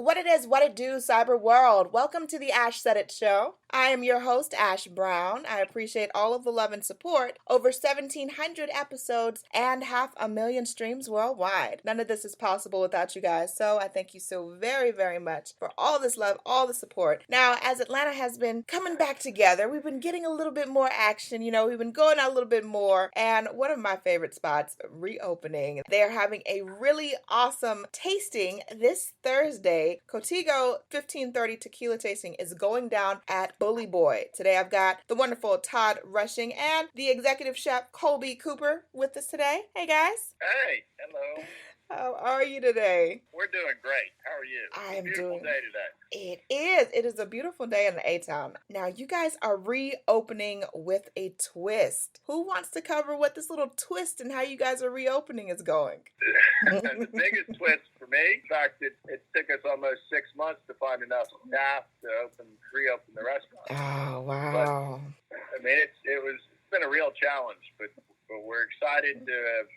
What it is, what it do, cyber world. Welcome to the Ash Said It show. I am your host, Ash Brown. I appreciate all of the love and support. Over 1,700 episodes and 500,000 streams worldwide. None of this is possible without you guys, so I thank you so very, very much for all this love, all the support. Now, as Atlanta has been coming back together, we've been getting a little bit more action. We've been going out a little bit more, and one of my favorite spots, reopening. They're having a really awesome tasting this Thursday. Código 1530 tequila tasting is going down at Bully Boy. Today I've got the wonderful Todd Rushing and the executive chef Colby Cooper with us today. Hey guys. Hey, hello. How are you today? We're doing great. How are you? I am Beautiful doing. day today. It is. It is a beautiful day in the A-Town. Now, you guys are reopening with a twist. Who wants to cover what this little twist and how you guys are reopening is going? The biggest twist for me, in fact, it took us almost 6 months to find enough staff to reopen the restaurant. Oh, wow. But, it's been a real challenge, but we're excited to have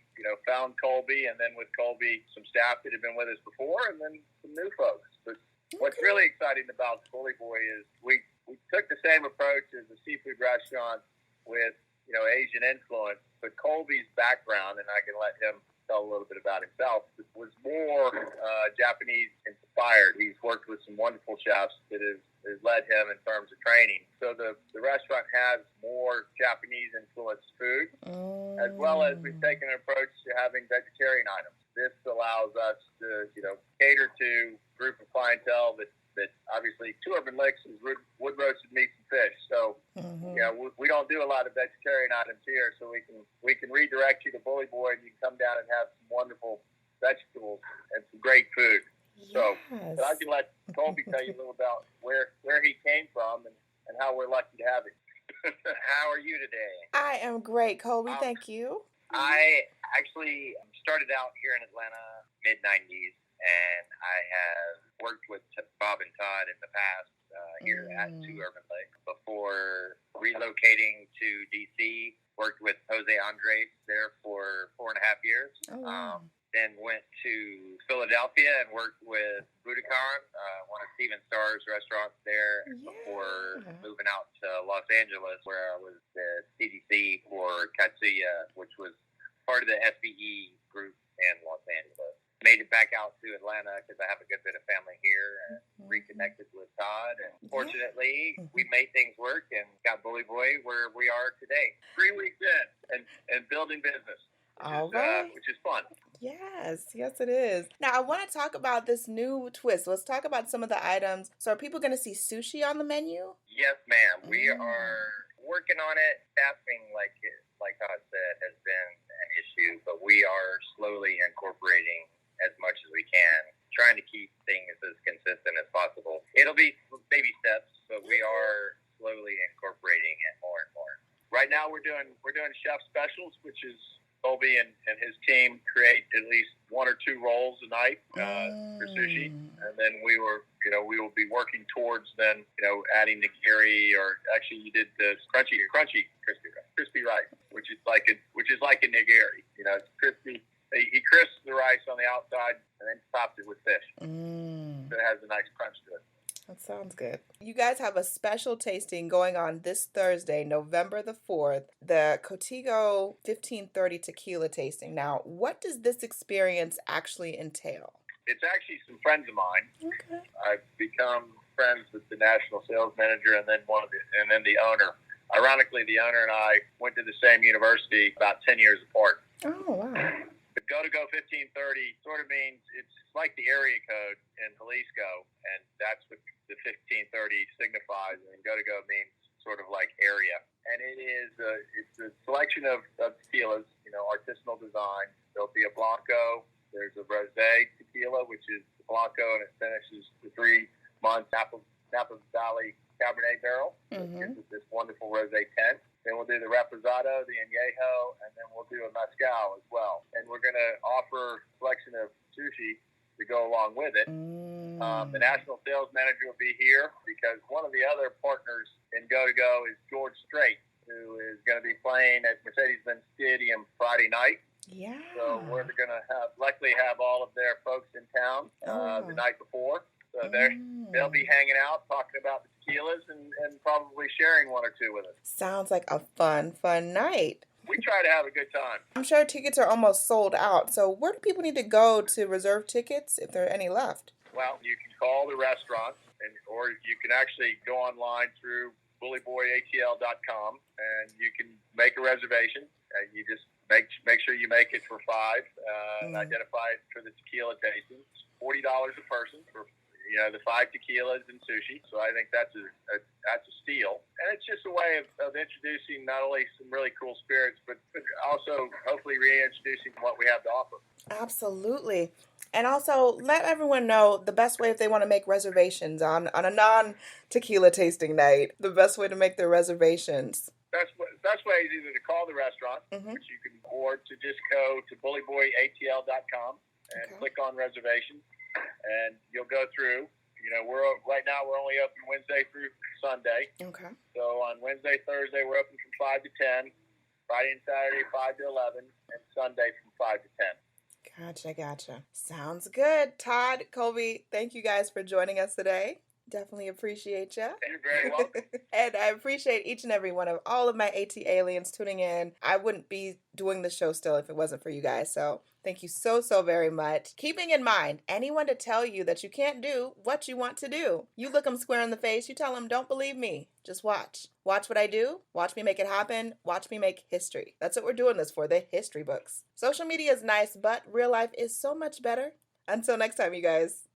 found Colby, and then with Colby, some staff that had been with us before, and then some new folks. But what's really exciting about Bully Boy is we took the same approach as a seafood restaurant with Asian influence, but Colby's background, and I can let him tell a little bit about himself, was more Japanese inspired. He's worked with some wonderful chefs that has led him in terms of training. So the restaurant has more Japanese influenced food, as well as we've taken an approach to having vegetarian items. This allows us to cater to a group of clientele that obviously Two Urban Licks is wood roasted meats and fish. So we don't do a lot of vegetarian items here, so we can redirect you to Bully Boy, and you can come down and have some wonderful vegetables and some great food. Yes. So but I can let Colby tell you a little about where he came from and how we're lucky to have him. How are you today? I am great, Colby. Thank you. I actually started out here in Atlanta mid-90s, and I have worked with Bob and Todd in the past here at Two Urban Licks before relocating to D.C. Worked with Jose Andres there for 4.5 years. Oh, wow. Then went to Philadelphia and worked with Budokan, one of Steven Starr's restaurants there, before moving out to Los Angeles, where I was the CDC for Katsuya, which was part of the SBE group in Los Angeles. Made it back out to Atlanta because I have a good bit of family here and reconnected with Todd. And fortunately, we made things work and got Bully Boy where we are today. 3 weeks in and building business. Which is fun. Yes, it is. Now, I want to talk about this new twist. Let's talk about some of the items. So are people going to see sushi on the menu? Yes, ma'am. We are working on it. Staffing, like Todd said, has been an issue, but we are slowly incorporating as much as we can, trying to keep things as consistent as possible. It'll be baby steps, but we are slowly incorporating it more and more. Right now, we're doing chef specials, which is Colby and his team create at least 1 or 2 rolls a night for sushi, and then we will be working towards then adding nigiri, or actually you did the crispy rice, which is like a nigiri. It's crispy. He crisps the rice on the outside and then tops it with fish, so it has a nice crunch to it. That sounds good. You guys have a special tasting going on this Thursday, November the 4th, the Código 1530 tequila tasting. Now, what does this experience actually entail? It's actually some friends of mine. Okay. I've become friends with the national sales manager and then the owner. Ironically, the owner and I went to the same university about 10 years apart. Oh, wow. The Código 1530 sort of means it's like the area code in Jalisco, and that's what the 1530 signifies. And Código means sort of like area. And it's a selection of tequilas, artisanal design. There'll be a Blanco. There's a Rosé tequila, which is the Blanco, and it finishes the 3-month Napa Valley Cabernet barrel. Mm-hmm. Gives it this wonderful Rosé tint. Then we'll do the Reposado, the Añejo, and then we'll do a Mezcal as well. And we're going to offer a selection of sushi to go along with it. The national sales manager will be here because one of the other partners in Código is George Strait, who is going to be playing at Mercedes-Benz Stadium Friday night. Yeah. So we're going to luckily have all of their folks in town the night before. So they'll be hanging out, talking about the tequilas, and probably sharing one or two with us. Sounds like a fun night. We try to have a good time. I'm sure tickets are almost sold out. So where do people need to go to reserve tickets if there are any left? Well, you can call the restaurant, or you can actually go online through bullyboyatl.com, and you can make a reservation. You just make sure you make it for 5 and identify it for the tequila tasting. It's $40 a person for the 5 tequilas and sushi. So I think that's a steal, and it's just a way of introducing not only some really cool spirits, but also hopefully reintroducing what we have to offer. Absolutely. And also let everyone know the best way if they want to make reservations on a non-tequila tasting night, the best way to make their reservations. Best way is either to call the restaurant, which you can, or to just go to bullyboyatl.com and click on reservations, and you'll go through. Right now we're only open Wednesday through Sunday. Okay. So on Wednesday, Thursday we're open from 5 to 10, Friday and Saturday 5 to 11, and Sunday from 5 to 10. Gotcha. Sounds good. Todd, Colby, thank you guys for joining us today. Definitely appreciate you. You're very welcome. And I appreciate each and every one of all of my AT aliens tuning in. I wouldn't be doing the show still if it wasn't for you guys. So thank you so very much. Keeping in mind, anyone to tell you that you can't do what you want to do. You look them square in the face. You tell them, don't believe me. Just watch. Watch what I do. Watch me make it happen. Watch me make history. That's what we're doing this for, the history books. Social media is nice, but real life is so much better. Until next time, you guys.